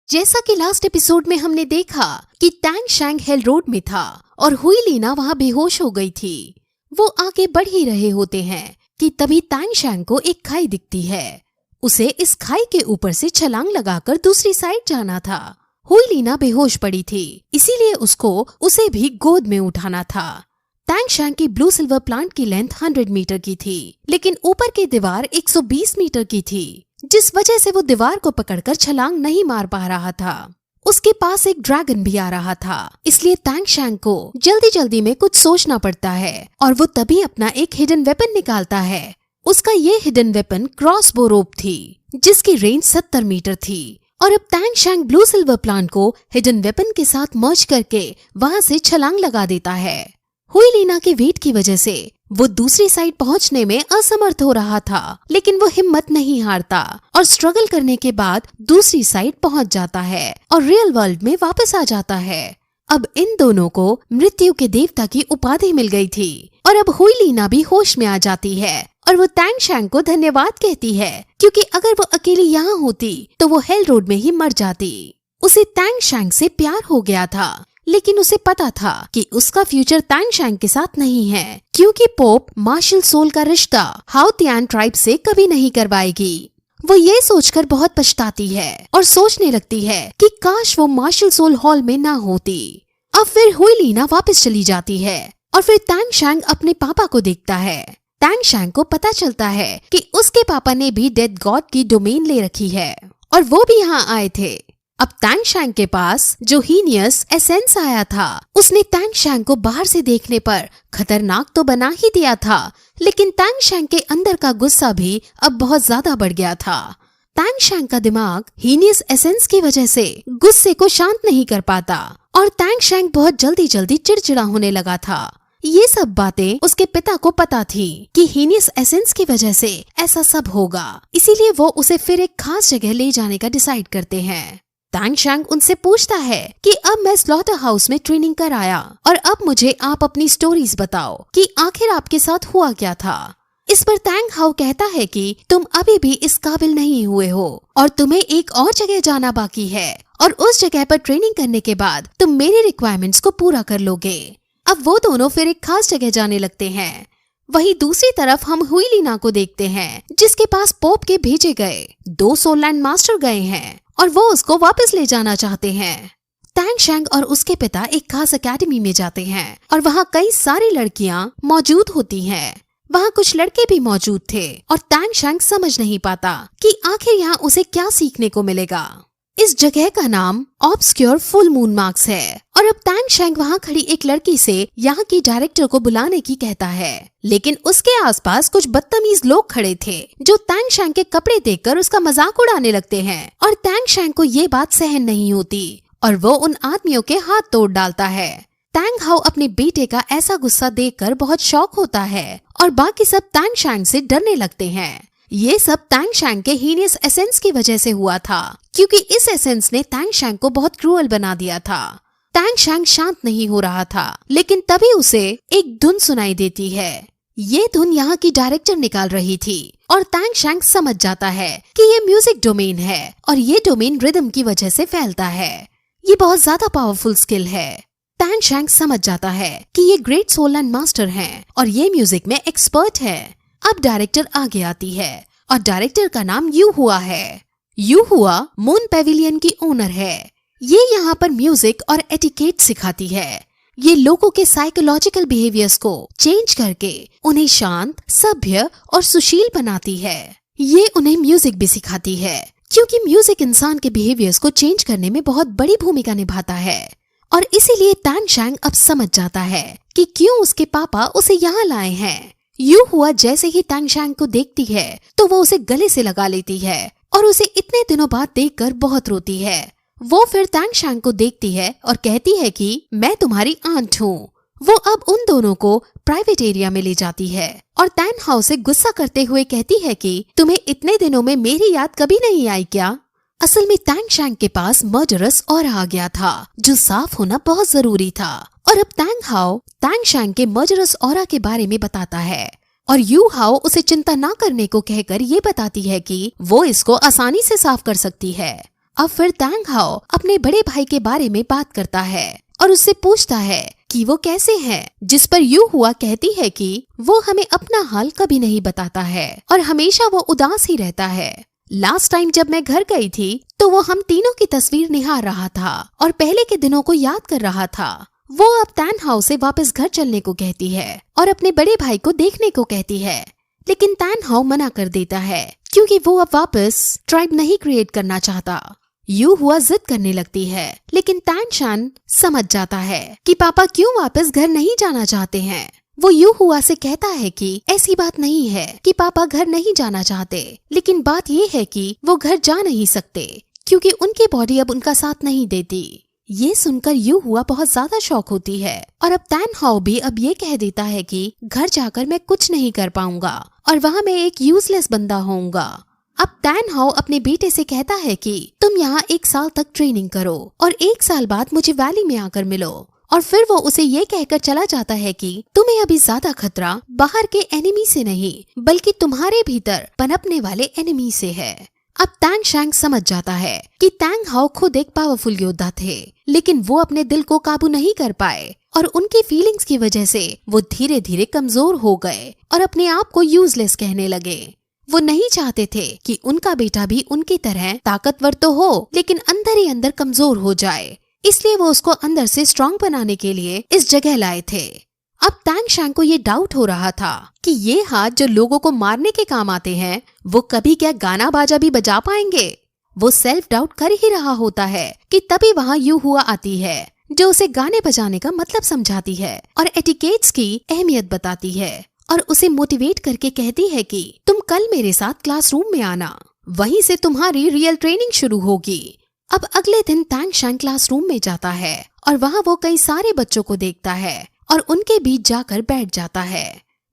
जैसा कि last episode में हमने देखा कि टैंग शैंग हेल रोड में था और हुई लीना वहाँ बेहोश हो गई थी। वो आगे बढ़ ही रहे होते हैं कि तभी टैंग शैंग को एक खाई दिखती है। उसे इस खाई के ऊपर से छलांग लगाकर दूसरी साइड जाना था। हुई लीना बेहोश पड़ी थी, इसीलिए उसको उसे भी गोद में उठाना था। टैंग शैंग की ब्लू सिल्वर प्लांट की लेंथ 100 मीटर की थी, लेकिन ऊपर की दीवार 120 मीटर की थी, जिस वजह से वो दीवार को पकड़कर छलांग नहीं मार पा रहा था। उसके पास एक ड्रैगन भी आ रहा था, इसलिए टैंग शैंग को जल्दी जल्दी में कुछ सोचना पड़ता है और वो तभी अपना एक हिडन वेपन निकालता है। उसका ये हिडन वेपन क्रॉसबो रोप थी, जिसकी रेंज 70 मीटर थी। और अब टैंग शैंग ब्लू सिल्वर प्लांट को हिडन वेपन के साथ मर्ज करके वहाँ से छलांग लगा देता है। हुई लीना के वेट की वजह से वो दूसरी साइड पहुंचने में असमर्थ हो रहा था, लेकिन वो हिम्मत नहीं हारता और स्ट्रगल करने के बाद दूसरी साइड पहुंच जाता है और रियल वर्ल्ड में वापस आ जाता है। अब इन दोनों को मृत्यु के देवता की उपाधि मिल गई थी और अब हुई लीना भी होश में आ जाती है और वो टैंग शैंग को धन्यवाद कहती है, क्योंकि अगर वो अकेली यहाँ होती तो वो हेल रोड में ही मर जाती। उसे टैंग शैंग से प्यार हो गया था, लेकिन उसे पता था कि उसका फ्यूचर टैंग शैंग के साथ नहीं है, क्योंकि पोप मार्शल सोल का रिश्ता हाउतियान ट्राइब से कभी नहीं करवाएगी। वो ये सोचकर बहुत पछताती है और सोचने लगती है कि काश वो मार्शल सोल हॉल में ना होती। अब फिर हुई लीना वापस चली जाती है और फिर टैंग शैंग अपने पापा को देखता है। टैंग शैंग को पता चलता है कि उसके पापा ने भी डेड गॉड की डोमेन ले रखी है और वो भी यहाँ आए थे। अब टैंग शैंग के पास जो हीनियस एसेंस आया था, उसने टैंग शैंग को बाहर से देखने पर खतरनाक तो बना ही दिया था, लेकिन टैंग शैंग के अंदर का गुस्सा भी अब बहुत ज्यादा बढ़ गया था। टैंग शैंग का दिमाग हीनियस एसेंस की वजह से गुस्से को शांत नहीं कर पाता और टैंग शैंग बहुत जल्दी जल्दी चिड़चिड़ा होने लगा था। ये सब बातें उसके पिता को पता थी कि हीनियस एसेंस की वजह से ऐसा सब होगा, इसीलिए वो उसे फिर एक खास जगह ले जाने का डिसाइड करते हैं। टैंग शैंग उनसे पूछता है कि अब मैं स्लॉटर हाउस में ट्रेनिंग कर आया और अब मुझे आप अपनी स्टोरीज बताओ कि आखिर आपके साथ हुआ क्या था। इस पर टैंग हाउ कहता है कि तुम अभी भी इस काबिल नहीं हुए हो और तुम्हें एक और जगह जाना बाकी है और उस जगह पर ट्रेनिंग करने के बाद तुम मेरे रिक्वायरमेंट्स को पूरा कर लोगे। अब वो दोनों फिर एक खास जगह जाने लगते हैं। वहीं दूसरी तरफ हम हुई लीना को देखते हैं, जिसके पास पोप के भेजे गए 2 सोललैंड मास्टर गए हैं और वो उसको वापस ले जाना चाहते हैं। टैंग शैंग और उसके पिता एक खास एकेडमी में जाते हैं और वहाँ कई सारी लड़कियाँ मौजूद होती हैं। वहाँ कुछ लड़के भी मौजूद थे और टैंग शैंग समझ नहीं पाता कि आखिर यहाँ उसे क्या सीखने को मिलेगा। इस जगह का नाम ऑब्सक्योर फुल मून मार्क्स है और अब टैंग शैंग वहाँ खड़ी एक लड़की से यहाँ की डायरेक्टर को बुलाने की कहता है, लेकिन उसके आसपास कुछ बदतमीज लोग खड़े थे जो टैंग शैंग के कपड़े देखकर उसका मजाक उड़ाने लगते हैं और टैंग शैंग को ये बात सहन नहीं होती और वो उन आदमियों के हाथ तोड़ डालता है। टैंग हाउ अपने बेटे का ऐसा गुस्सा देखकर बहुत शॉक होता है और बाकी सब टैंग शैंग से डरने लगते हैं। ये सब टैंग शैंग के हीनियस एसेंस की वजह से हुआ था, क्योंकि इस एसेंस ने टैंग शैंग को बहुत क्रूअल बना दिया था। टैंग शैंग शांत नहीं हो रहा था, लेकिन तभी उसे एक धुन सुनाई देती है। ये धुन यहाँ की डायरेक्टर निकाल रही थी और टैंग शैंग समझ जाता है कि ये म्यूजिक डोमेन है और ये डोमेन रिदम की वजह से फैलता है। ये बहुत ज्यादा पावरफुल स्किल है। टैंग शैंग समझ जाता है कि ये ग्रेट सोललैंड मास्टर हैं और ये म्यूजिक में एक्सपर्ट है। अब डायरेक्टर आगे आती है और डायरेक्टर का नाम यू हुआ है। यू हुआ मून पेविलियन की ओनर है। ये यहाँ पर म्यूजिक और एटिकेट सिखाती है। ये लोगों के साइकोलॉजिकल बिहेवियर्स को चेंज करके उन्हें शांत, सभ्य और सुशील बनाती है। ये उन्हें म्यूजिक भी सिखाती है, क्योंकि म्यूजिक इंसान के बिहेवियर्स को चेंज करने में बहुत बड़ी भूमिका निभाता है। और इसीलिए टैंग शैंग अब समझ जाता है कि क्यों उसके पापा उसे यहाँ लाए हैं। यू हुआ जैसे ही टैंग शैंग को देखती है तो वो उसे गले से लगा लेती है और उसे इतने दिनों बाद देखकर बहुत रोती है। वो फिर टैंग शैंग को देखती है और कहती है कि मैं तुम्हारी आंट हूँ। वो अब उन दोनों को प्राइवेट एरिया में ले जाती है और टैंग हाउ से गुस्सा करते हुए कहती है कि तुम्हें इतने दिनों में मेरी याद कभी नहीं आई क्या। असल में टैंग शैंग के पास मर्डरस और आ गया था, जो साफ होना बहुत जरूरी था। और अब टैंग हाउ टैंग शैंग के मर्डरस ऑरा के बारे में बताता है और यू हाउ उसे चिंता ना करने को कहकर ये बताती है कि वो इसको आसानी से साफ कर सकती है। अब फिर तैंग हाओ अपने बड़े भाई के बारे में बात करता है और उससे पूछता है कि वो कैसे है, जिस पर यू हुआ कहती है कि वो हमें अपना हाल कभी नहीं बताता है और हमेशा वो उदास ही रहता है। लास्ट टाइम जब मैं घर गई थी तो वो हम तीनों की तस्वीर निहार रहा था और पहले के दिनों को याद कर रहा था। वो अब तैन हाओ से वापस घर चलने को कहती है और अपने बड़े भाई को देखने को कहती है, लेकिन तैन हाओ मना कर देता है क्योंकि वो अब वापस ट्राइब नहीं क्रिएट करना चाहता। यू हुआ जिद करने लगती है, लेकिन तैन शान समझ जाता है कि पापा क्यों वापस घर नहीं जाना चाहते हैं। वो यू हुआ से कहता है कि ऐसी बात नहीं है कि पापा घर नहीं जाना चाहते, लेकिन बात ये है कि वो घर जा नहीं सकते क्योंकि उनकी बॉडी अब उनका साथ नहीं देती। ये सुनकर यू हुआ बहुत ज्यादा शॉक होती है और अब तैन हाओ भी अब ये कह देता है कि घर जाकर मैं कुछ नहीं कर पाऊंगा और वहाँ मैं एक यूजलेस बंदा होऊंगा। अब तैन हाओ अपने बेटे से कहता है कि तुम यहाँ 1 साल तक ट्रेनिंग करो और 1 साल बाद मुझे वैली में आकर मिलो, और फिर वो उसे ये कहकर चला जाता है कि तुम्हें अभी ज्यादा खतरा बाहर के एनिमी से नहीं बल्कि तुम्हारे भीतर पनपने वाले एनिमी से है। अब तैंग शैंग समझ जाता है कि तैंग हाओ खुद एक पावरफुल योद्धा थे, लेकिन वो अपने दिल को काबू नहीं कर पाए और उनकी फीलिंग्स की वजह से वो धीरे धीरे कमजोर हो गए और अपने आप को यूजलेस कहने लगे। वो नहीं चाहते थे कि उनका बेटा भी उनकी तरह ताकतवर तो हो लेकिन अंदर ही अंदर कमजोर हो जाए, इसलिए वो उसको अंदर से स्ट्रॉन्ग बनाने के लिए इस जगह लाए थे। अब तैंग शैंग को ये डाउट हो रहा था कि ये हाथ जो लोगों को मारने के काम आते हैं वो कभी क्या गाना बाजा भी बजा पाएंगे। वो सेल्फ डाउट कर ही रहा होता है कि तभी वहाँ यू हुआ आती है जो उसे गाने बजाने का मतलब समझाती है और एटिकेट्स की अहमियत बताती है और उसे मोटिवेट करके कहती है कि तुम कल मेरे साथ क्लासरूम में आना, वहीं से तुम्हारी रियल ट्रेनिंग शुरू होगी। अब अगले दिन तैंग शैंग क्लासरूम में जाता है और वहाँ वो कई सारे बच्चों को देखता है और उनके बीच जाकर बैठ जाता है।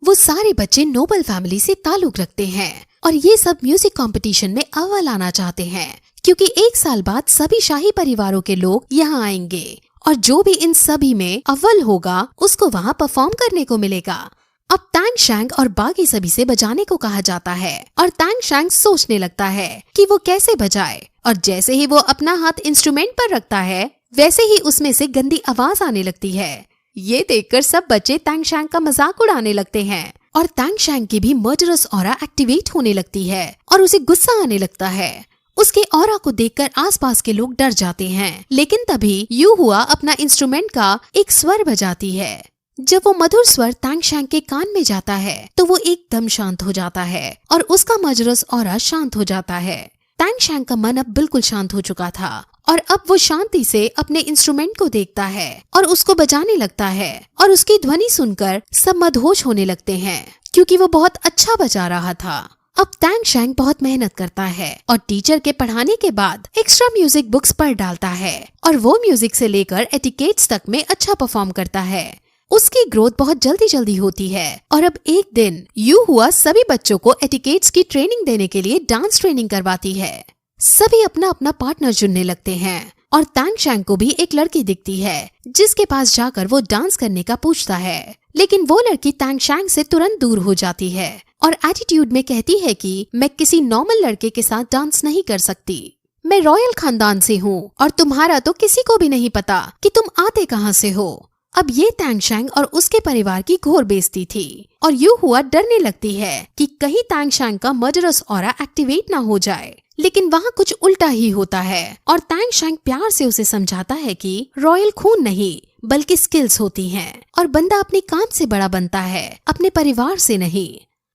वो सारे बच्चे नोबल फैमिली से ताल्लुक रखते हैं और ये सब म्यूजिक कंपटीशन में अव्वल आना चाहते हैं क्योंकि 1 साल बाद सभी शाही परिवारों के लोग यहाँ आएंगे और जो भी इन सभी में अव्वल होगा उसको वहाँ परफॉर्म करने को मिलेगा। अब तैंग शैंग और बाकी सभी से बजाने को कहा जाता है और तैंग शैंग सोचने लगता है कि वो कैसे बजाए, और जैसे ही वो अपना हाथ इंस्ट्रूमेंट पर रखता है वैसे ही उसमें से गंदी आवाज आने लगती है। ये देखकर सब बच्चे तैंग शैंग का मजाक उड़ाने लगते हैं और तैंग शैंग की भी मर्डरस ऑरा एक्टिवेट होने लगती है और उसे गुस्सा आने लगता है। उसके ऑरा को देखकर आसपास के लोग डर जाते हैं, लेकिन तभी यू हुआ अपना इंस्ट्रूमेंट का एक स्वर बजाती है। जब वो मधुर स्वर तैंग शैंग के कान में जाता है तो वो एकदम शांत हो जाता है और उसका मर्डरस ऑरा शांत हो जाता है। तैंग शैंग का मन अब बिल्कुल शांत हो चुका था और अब वो शांति से अपने इंस्ट्रूमेंट को देखता है और उसको बजाने लगता है और उसकी ध्वनि सुनकर सब मदहोश होने लगते हैं क्योंकि वो बहुत अच्छा बजा रहा था। अब तैंग शैंग बहुत मेहनत करता है और टीचर के पढ़ाने के बाद एक्स्ट्रा म्यूजिक बुक्स पढ़ डालता है और वो म्यूजिक से लेकर एटिकेट्स तक में अच्छा परफॉर्म करता है। उसकी ग्रोथ बहुत जल्दी जल्दी होती है और अब एक दिन यू हुआ सभी बच्चों को एटिकेट्स की ट्रेनिंग देने के लिए डांस ट्रेनिंग करवाती है। सभी अपना अपना पार्टनर चुनने लगते हैं और तैंग शैंग को भी एक लड़की दिखती है जिसके पास जाकर वो डांस करने का पूछता है, लेकिन वो लड़की तैंग शैंग से तुरंत दूर हो जाती है और एटीट्यूड में कहती है कि मैं किसी नॉर्मल लड़के के साथ डांस नहीं कर सकती, मैं रॉयल खानदान से हूँ और तुम्हारा तो किसी को भी नहीं पता कि तुम आते कहाँ से हो। अब ये तैंग शैंग और उसके परिवार की घोर बेइज्जती थी और यू हुआ डरने लगती है कि कहीं तैंग शैंग का मर्डरस ऑरा एक्टिवेट ना हो जाए, लेकिन वहाँ कुछ उल्टा ही होता है और तैंग शैंग प्यार से उसे समझाता है कि रॉयल खून नहीं बल्कि स्किल्स होती हैं और बंदा अपने काम से बड़ा बनता है, अपने परिवार से नहीं।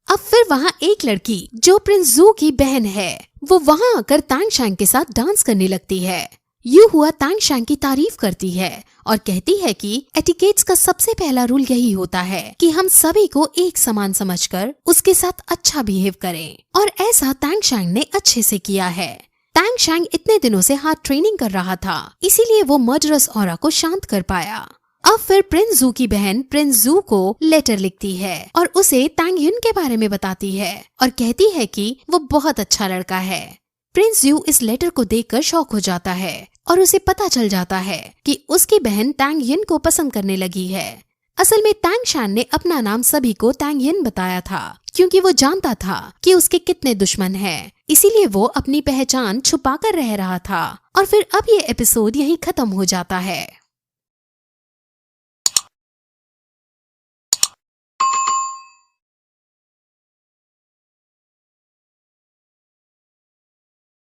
अब फिर वहाँ एक लड़की जो प्रिंस जू की बहन है वो वहाँ आकर तैंग शैंग के साथ डांस करने लगती है। यू हुआ तैंग शैंग की तारीफ करती है और कहती है कि एटिकेट्स का सबसे पहला रूल यही होता है कि हम सभी को एक समान समझकर उसके साथ अच्छा बिहेव करें, और ऐसा तैंग शैंग ने अच्छे से किया है। तैंग शैंग इतने दिनों से हार्ड ट्रेनिंग कर रहा था, इसीलिए वो मर्डरस ऑरा को शांत कर पाया। अब फिर प्रिंस जू की बहन प्रिंस जू को लेटर लिखती है और उसे तैंग युन के बारे में बताती है और कहती है कि वो बहुत अच्छा लड़का है। प्रिंस यू इस लेटर को देखकर शॉक हो जाता है और उसे पता चल जाता है कि उसकी बहन तैंग युन को पसंद करने लगी है। असल में तैंग शैन ने अपना नाम सभी को तैंग यिन बताया था, क्योंकि वो जानता था कि उसके कितने दुश्मन हैं। इसीलिए वो अपनी पहचान छुपाकर रह रहा था। और फिर अब ये एपिसोड यहीं खत्म हो जाता है।